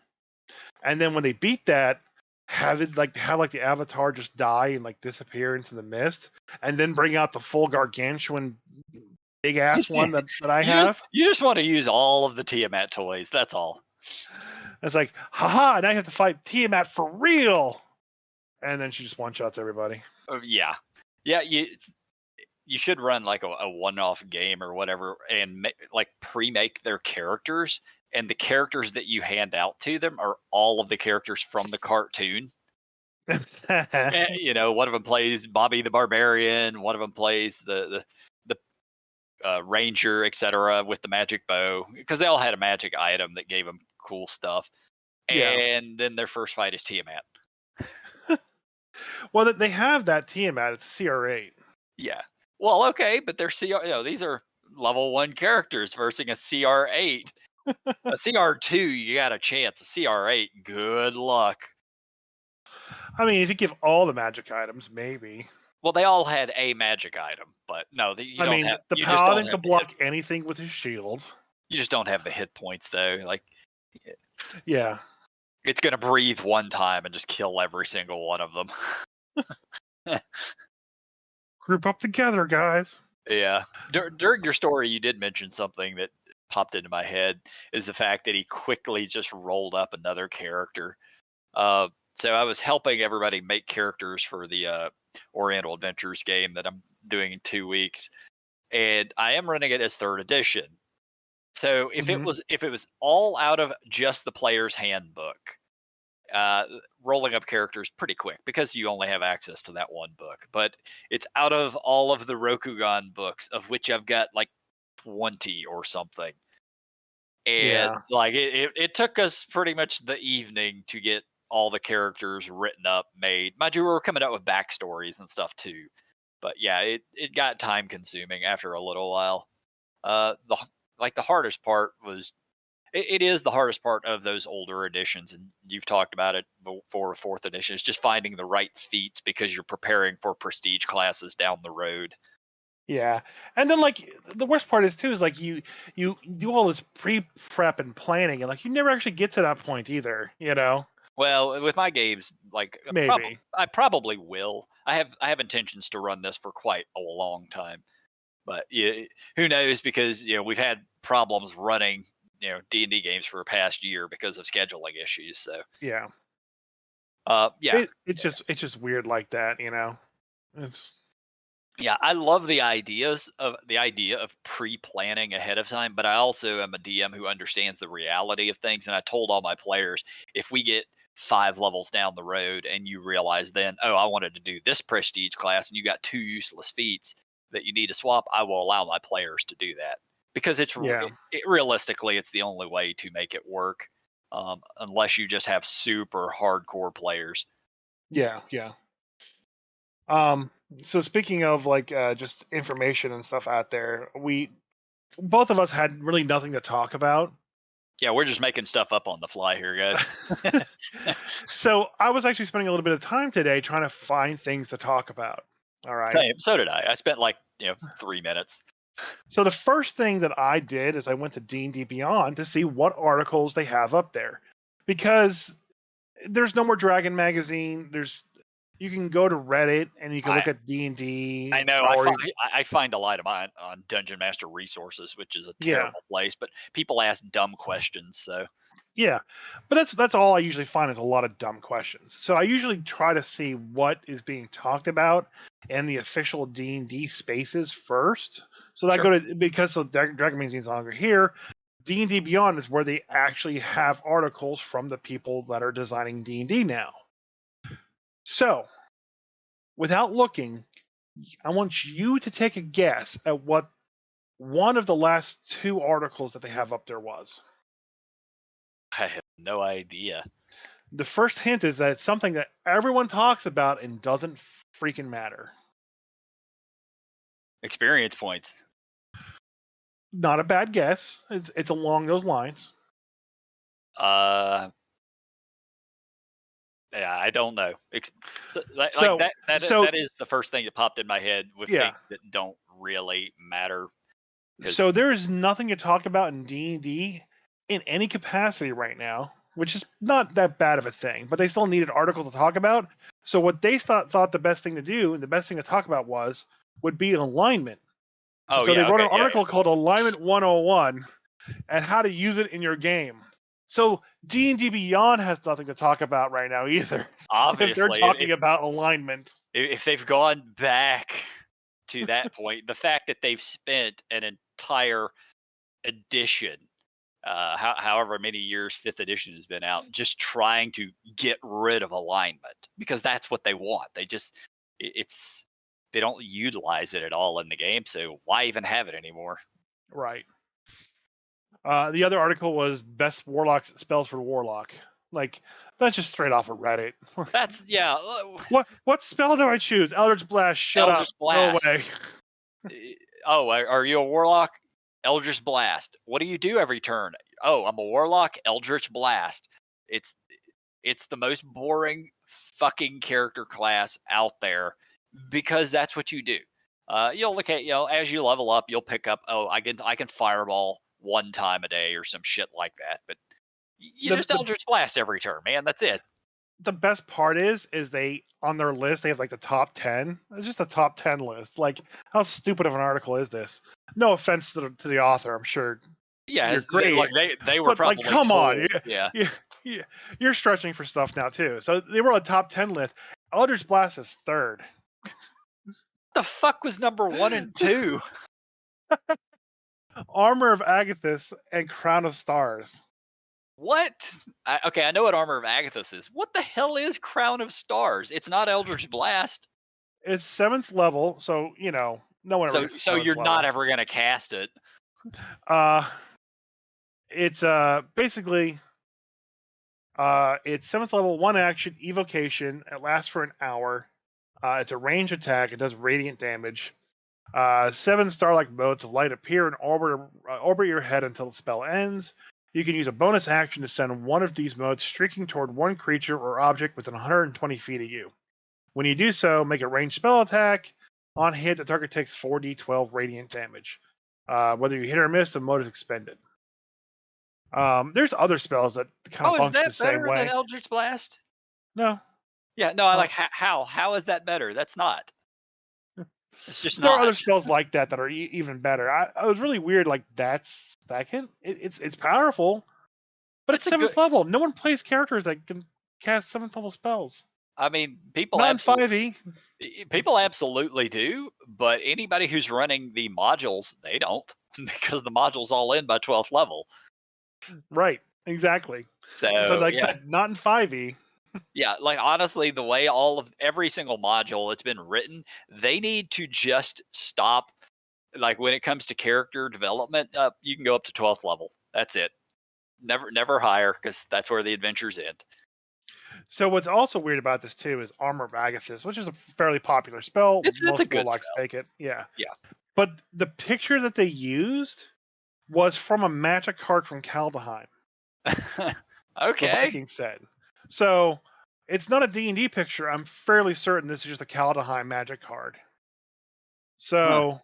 and then when they beat that, have the Avatar just die and like disappear into the mist, and then bring out the full gargantuan big ass one that I have. You just want to use all of the Tiamat toys. That's all. It's like, haha, now you have to fight Tiamat for real. And then she just one shots everybody. Yeah. You should run like a one-off game or whatever, and like pre-make their characters, and the characters that you hand out to them are all of the characters from the cartoon. And, one of them plays Bobby the Barbarian, one of them plays the ranger, etc., with the magic bow, because they all had a magic item that gave them cool stuff. Yeah. And then their first fight is Tiamat. Well, they have that Tiamat. It's CR8. Yeah. Well, okay, but they're these are level 1 characters versus a CR8. A CR2, you got a chance. A CR8, good luck. I mean, if you give all the magic items, maybe. Well, they all had a magic item, but no, you I don't mean, have. the You just don't paladin have could the hit. block anything with his shield. You just don't have the hit points though. Like, Yeah. it's gonna breathe one time and just kill every single one of them. Group up together, guys. Yeah. During your story, you did mention something that popped into my head is the fact that he quickly just rolled up another character. So I was helping everybody make characters for the Oriental Adventures game that I'm doing in 2 weeks, and I am running it as third edition. So if Mhm. it was all out of just the player's handbook, rolling up characters pretty quick because you only have access to that one book. But it's out of all of the Rokugan books, of which I've got like 20 or something. And Yeah. like it took us pretty much the evening to get all the characters written up, made. Mind you, we were coming up with backstories and stuff too. But yeah, it got time consuming after a little while. The like the hardest part was it is the hardest part of those older editions, and you've talked about it before. Fourth edition is just finding the right feats because you're preparing for prestige classes down the road. Yeah. And then like the worst part is too is like you do all this prep and planning and like you never actually get to that point either, you know? Well, with my games, like Maybe. I probably will. I have intentions to run this for quite a long time, but yeah, who knows? Because we've had problems running D&D games for the past year because of scheduling issues. So Yeah. yeah, It's just weird like that, you know. It's yeah, I love the idea of pre-planning ahead of time, but I also am a DM who understands the reality of things. And I told all my players, if we get 5 levels down the road and you realize then, oh, I wanted to do this prestige class, and you got 2 useless feats that you need to swap, I will allow my players to do that because yeah. realistically, it's the only way to make it work, unless you just have super hardcore players. Yeah, yeah. Um so speaking of like just information and stuff out there, we both of us had really nothing to talk about. Yeah, we're just making stuff up on the fly here, guys. So I was actually spending a little bit of time today trying to find things to talk about. All right. Same. So did I. I spent like 3 minutes. So the first thing that I did is I went to D&D Beyond to see what articles they have up there. Because there's no more Dragon magazine. You can go to Reddit and you can I look at D&D I know. or I find a lot of mine on Dungeon Master Resources, which is a yeah. terrible place. But people ask dumb questions, so Yeah, but that's all I usually find is a lot of dumb questions. So I usually try to see what is being talked about in the official D&D spaces first. So that I sure. go to because so Dragon Magazine's no longer here. D&D Beyond is where they actually have articles from the people that are designing D&D now. So, without looking, I want you to take a guess at what one of the last 2 articles that they have up there was. I have no idea. The first hint is that it's something that everyone talks about and doesn't freaking matter. Experience points. Not a bad guess. It's along those lines. Uh, yeah, I don't know. So, like So so that is the first thing that popped in my head with yeah. things that don't really matter. Because So there is nothing to talk about in D&D in any capacity right now, which is not that bad of a thing, but they still needed articles to talk about. So what they thought the best thing to do and the best thing to talk about would be alignment. oh So they yeah, wrote an okay, yeah, article called Alignment 101 and how to use it in your game. So D&D Beyond has nothing to talk about right now either. If they're obviously, talking about alignment. if they've gone back to that point, the fact that they've spent an entire edition, however many years fifth edition has been out, just trying to get rid of alignment because that's what they want. They just it's they don't utilize it at all in the game, so why even have it anymore? Right. The other article was best warlocks spells for warlock. Like that's just straight off of Reddit. That's yeah. What spell do I choose? Eldritch Blast. Shut up. Eldritch Go Blast. away. Oh, are you a warlock? Eldritch Blast. What do you do every turn? Oh, I'm a warlock. Eldritch Blast. It's It's the most boring fucking character class out there because that's what you do. You'll look at, as you level up, you'll pick up, I can fireball 1 time a day or some shit like that. But you just Eldritch Blast every turn, man. That's it. The best part is they on their list they have like the top 10. It's just a top 10 list. Like, how stupid of an article is this? No offense to the author, I'm sure. Yeah, you're great. Like they were but probably like, come told, on, yeah. You're stretching for stuff now too. So they were on top 10 list. Eldritch Blast is third. The fuck was number 1 and 2? Armor of Agathis and Crown of Stars. What? I know what Armor of Agathis is. What the hell is Crown of Stars? It's not Eldritch Blast. It's 7th level, so no one ever gets so you're level. not ever gonna cast it. It's basically it's 7th level, 1 action, evocation. It lasts for an hour. It's a range attack. It does radiant damage. 7 star-like motes of light appear and orbit your head until the spell ends. You can use a bonus action to send one of these motes streaking toward one creature or object within 120 feet of you. When you do so, make a ranged spell attack. On hit, the target takes 4d12 radiant damage. Whether you hit or miss, the mote is expended. There's other spells that kind of function the same way. Is that better than Eldritch Blast? No. Yeah, no, I like how. How is that better? That's not. It's just there not. are other spells like that are even better. I was really weird. Like, that's second. It's powerful, but it's 7th level. No one plays characters that can cast 7th level spells. I mean, people not in 5e. People absolutely do, but anybody who's running the modules, they don't, because the module's all in by 12th level. Right. Exactly. So like I said, not in 5e. Yeah, like honestly, the way every single module it's been written, they need to just stop. Like when it comes to character development, you can go up to 12th level. That's it. Never higher, because that's where the adventures end. So what's also weird about this too is Armor of Agathis, which is a fairly popular spell. It's a good warlocks spell. take it. Yeah. Yeah. But the picture that they used was from a magic card from Kaldheim. Okay. The Viking said. So it's not a D&D picture. I'm fairly certain this is just a Kaldheim magic card. So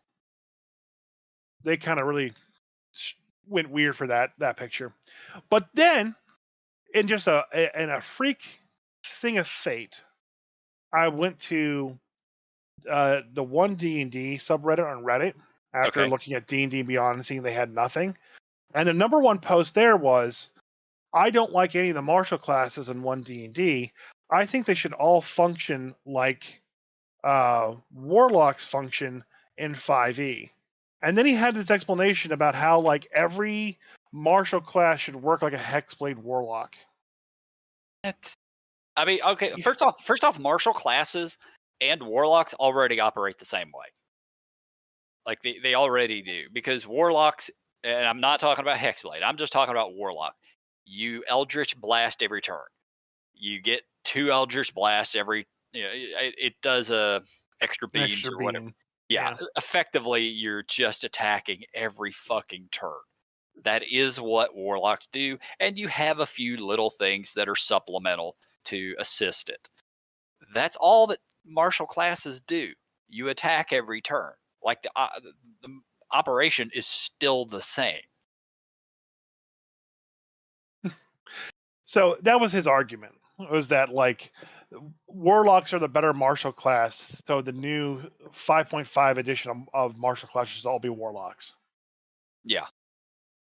they kind of really went weird for that picture. But then, in just a freak thing of fate, I went to the one D&D subreddit on Reddit after looking at D&D Beyond and seeing they had nothing. And the number one post there was, I don't like any of the martial classes in 1D&D. I think they should all function like warlocks function in 5e. And then he had this explanation about how like every martial class should work like a hexblade warlock. I mean, okay, first off, martial classes and warlocks already operate the same way. Like they already do, because warlocks, and I'm not talking about hexblade, I'm just talking about warlock. You Eldritch Blast every turn. You get 2 Eldritch Blasts every. It does extra beams or whatever. Yeah, effectively, you're just attacking every fucking turn. That is what warlocks do, and you have a few little things that are supplemental to assist it. That's all that martial classes do. You attack every turn. Like the operation is still the same. So that was his argument, was that like warlocks are the better martial class, so the new 5.5 edition of martial classes should all be warlocks. Yeah.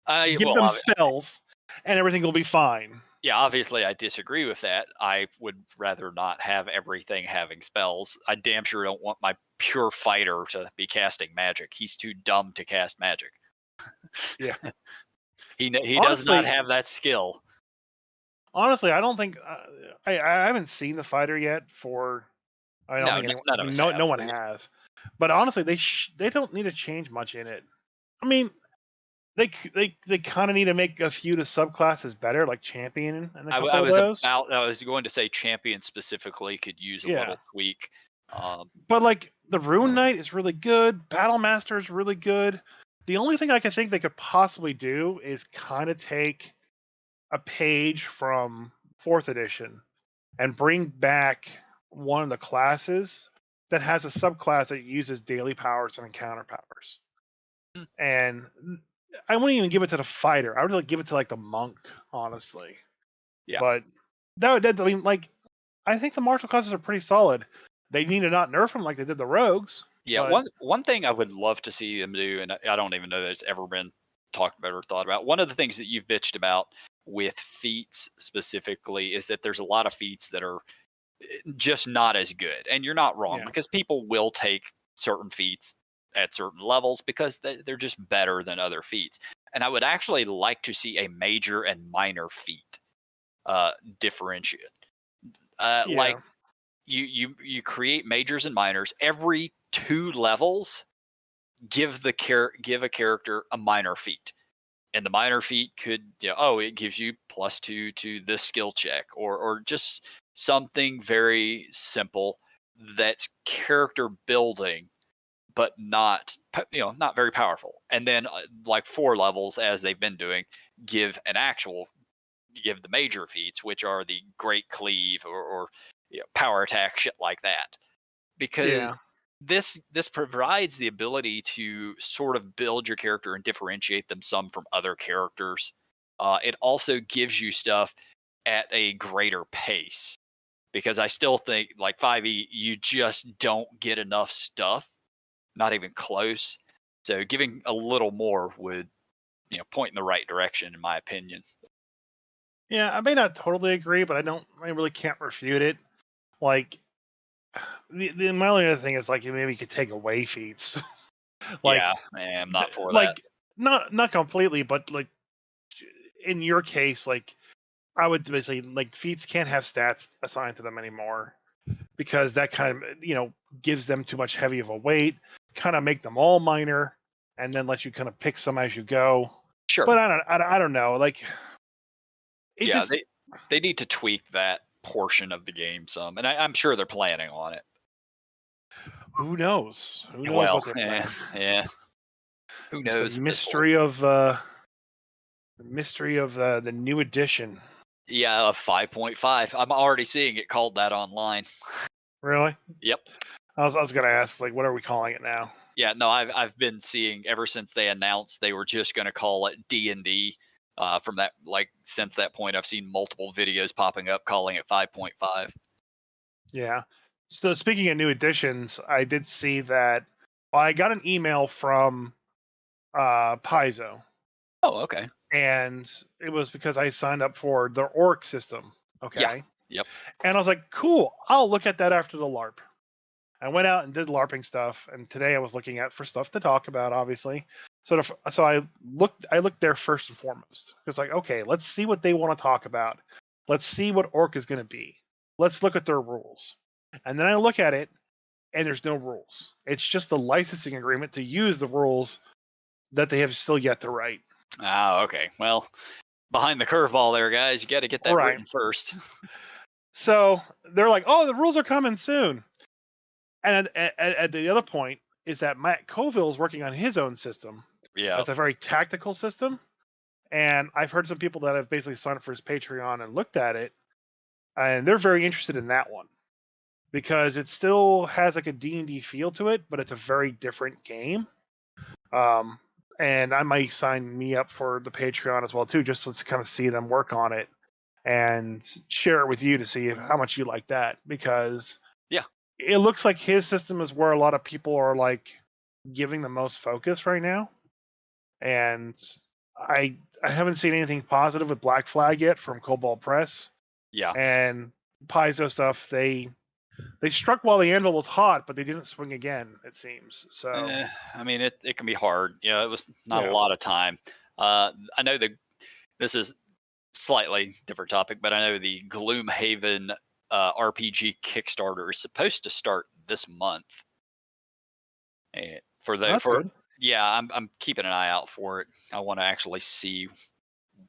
Give them spells and everything will be fine. Yeah, obviously I disagree with that. I would rather not have everything having spells. I damn sure don't want my pure fighter to be casting magic. He's too dumb to cast magic. Yeah. He does not have that skill. Honestly, I don't think I haven't seen the fighter yet. I don't think no one has. But honestly, they don't need to change much in it. I mean, they kind of need to make a few of the subclasses better, like champion and a couple of those. I was going to say champion specifically could use a little tweak. But like the Rune Knight is really good. Battle Master is really good. The only thing I can think they could possibly do is kind of take a page from 4th edition and bring back one of the classes that has a subclass that uses daily powers and encounter powers. Hmm. And I wouldn't even give it to the fighter. I would like give it to like the monk, honestly. Yeah. But I mean, like, I think the martial classes are pretty solid. They need to not nerf them like they did the rogues. Yeah, But one thing I would love to see them do, and I don't even know that it's ever been talked about or thought about. One of the things that you've bitched about with feats specifically is that there's a lot of feats that are just not as good, and you're not wrong yeah, because people will take certain feats at certain levels because they're just better than other feats. And I would actually like to see a major and minor feat differentiate. yeah, Like you create majors and minors every 2 levels. Give a character a minor feat, and the minor feat could, it gives you +2 to this skill check, or just something very simple that's character building but not very powerful. And then like 4 levels, as they've been doing, give the major feats, which are the great cleave, or power attack, shit like that, because yeah, this provides the ability to sort of build your character and differentiate them some from other characters. It also gives you stuff at a greater pace, because I still think like 5e, you just don't get enough stuff, not even close. So giving a little more would, point in the right direction, in my opinion. yeah. I may not totally agree, but I really can't refute it. Like, my only other thing is like maybe you could take away feats, Yeah, like, I'm not for that. like not completely, but like in your case, like I would basically like feats can't have stats assigned to them anymore because that kind of gives them too much heavy of a weight. Kind of make them all minor, and then let you kind of pick some as you go. Sure. But I don't know. Like it Yeah, just they need to tweak that portion of the game some, and I'm sure they're planning on it. who knows? Who knows Well, what they're yeah, planning? yeah. Who It's the knows at this point? mystery of the new edition. Yeah, 5.5. I'm already seeing it called that online. Really? Yep. I was gonna ask, like, what are we calling it now? Yeah, no, I've been seeing ever since they announced they were just going to call it D&D. From that, like, since that point, I've seen multiple videos popping up calling it 5.5. Yeah. So speaking of new editions, I did see that I got an email from Paizo, Oh, okay. and it was because I signed up for the orc system. Yeah. Okay. Yep. And I was like, cool, I'll look at that after the LARP. I went out and did LARPing stuff, and today I was looking at for stuff to talk about, obviously. So I looked there first and foremost. It's like, okay, let's see what they want to talk about. Let's see what orc is going to be. Let's look at their rules. And then I look at it, and there's no rules. It's just the licensing agreement to use the rules that they have still yet to write. Oh, okay. Well, behind the curveball there, guys. You got to get that Right. written first. So they're like, oh, the rules are coming soon. And at the other point is that Matt Colville is working on his own system. Yeah. That's a very tactical system. And I've heard some people that have basically signed up for his Patreon and looked at it, and they're very interested in that one because it still has like a D&D feel to it, but it's a very different game. Um, and I might sign me up for the Patreon as well too, just to kind of see them work on it and share it with you to see how much you like that, because Yeah. it looks like his system is where a lot of people are like giving the most focus right now. And I haven't seen anything positive with Black Flag yet from Cobalt Press. Yeah. And Paizo stuff, they struck while the anvil was hot, but they didn't swing again, it seems. So I mean, it can be hard. It was not a yeah. lot of time. I know this is slightly different topic, but I know the Gloomhaven RPG Kickstarter is supposed to start this month. Well, that's For good. Yeah, I'm keeping an eye out for it. I want to actually see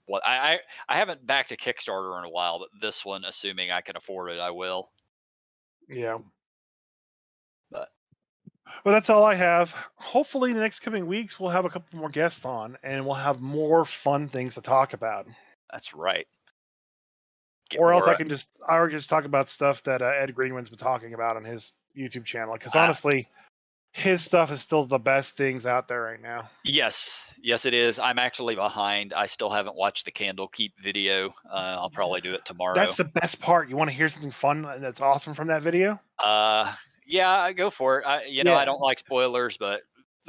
what I haven't backed a Kickstarter in a while, but this one, assuming I can afford it, I will. Yeah. But Well, that's all I have. Hopefully, in the next coming weeks, we'll have a couple more guests on and we'll have more fun things to talk about. that's right. Or else I can just talk about stuff that Ed Greenwood's been talking about on his YouTube channel. Because honestly, his stuff is still the best things out there right now. Yes, it is. I'm actually behind. I still haven't watched the Candlekeep video. I'll probably do it tomorrow. That's the best part. You want to hear something fun that's awesome from that video? Yeah, go for it. I don't like spoilers, but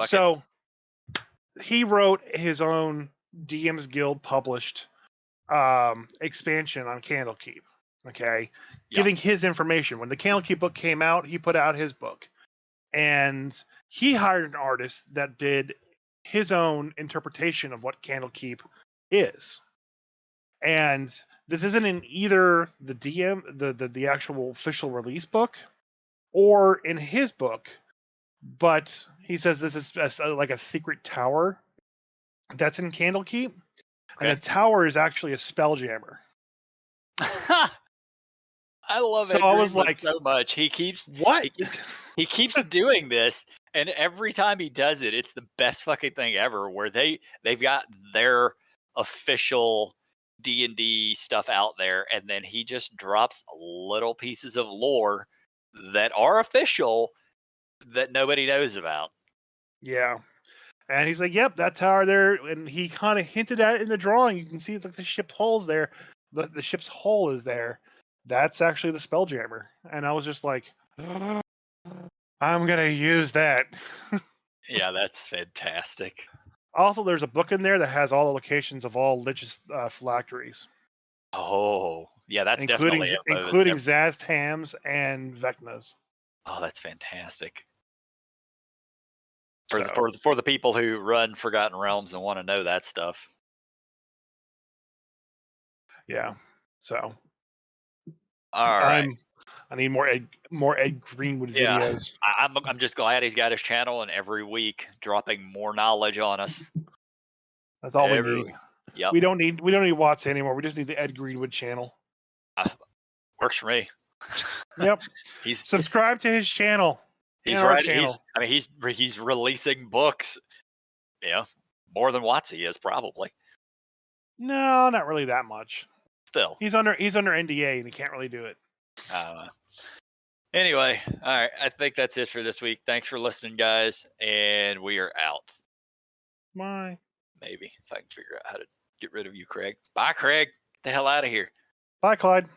so he wrote his own DM's Guild published expansion on Candlekeep. Okay, giving his information. When the Candlekeep book came out, he put out his book, and he hired an artist that did his own interpretation of what Candlekeep is. And this isn't in either the DM, the actual official release book, or in his book, but he says this is like a secret tower that's in Candlekeep, and the tower is actually a spelljammer. I love it. I was like, so much. He keeps he keeps doing this, and every time he does it, it's the best fucking thing ever. Where they've got their official D&D stuff out there, and then he just drops little pieces of lore that are official that nobody knows about. Yeah. And he's like, yep, that tower there. And he kind of hinted at it in the drawing. You can see like the ship's hole's there. The ship's hull is there. That's actually the Spelljammer. And I was just like, oh, I'm going to use that. Yeah, that's fantastic. Also, there's a book in there that has all the locations of all Lich's phylacteries. Oh, yeah, that's including definitely Zaztams and Vecnas. Oh, that's fantastic. For the people who run Forgotten Realms and want to know that stuff. Yeah. So. All right. I need more Ed Greenwood videos. I'm just glad he's got his channel and every week dropping more knowledge on us. That's all we need. Yep. We don't need Watts anymore. We just need the Ed Greenwood channel. Works for me. Yep. He's subscribe to his channel. He's right. He's releasing books. Yeah, more than Watsy is probably. No, not really that much. Still, he's under NDA and he can't really do it. Anyway, all right. I think that's it for this week. Thanks for listening, guys, and we are out. Bye. Maybe if I can figure out how to get rid of you, Craig. Bye, Craig. Get the hell out of here. Bye, Clyde.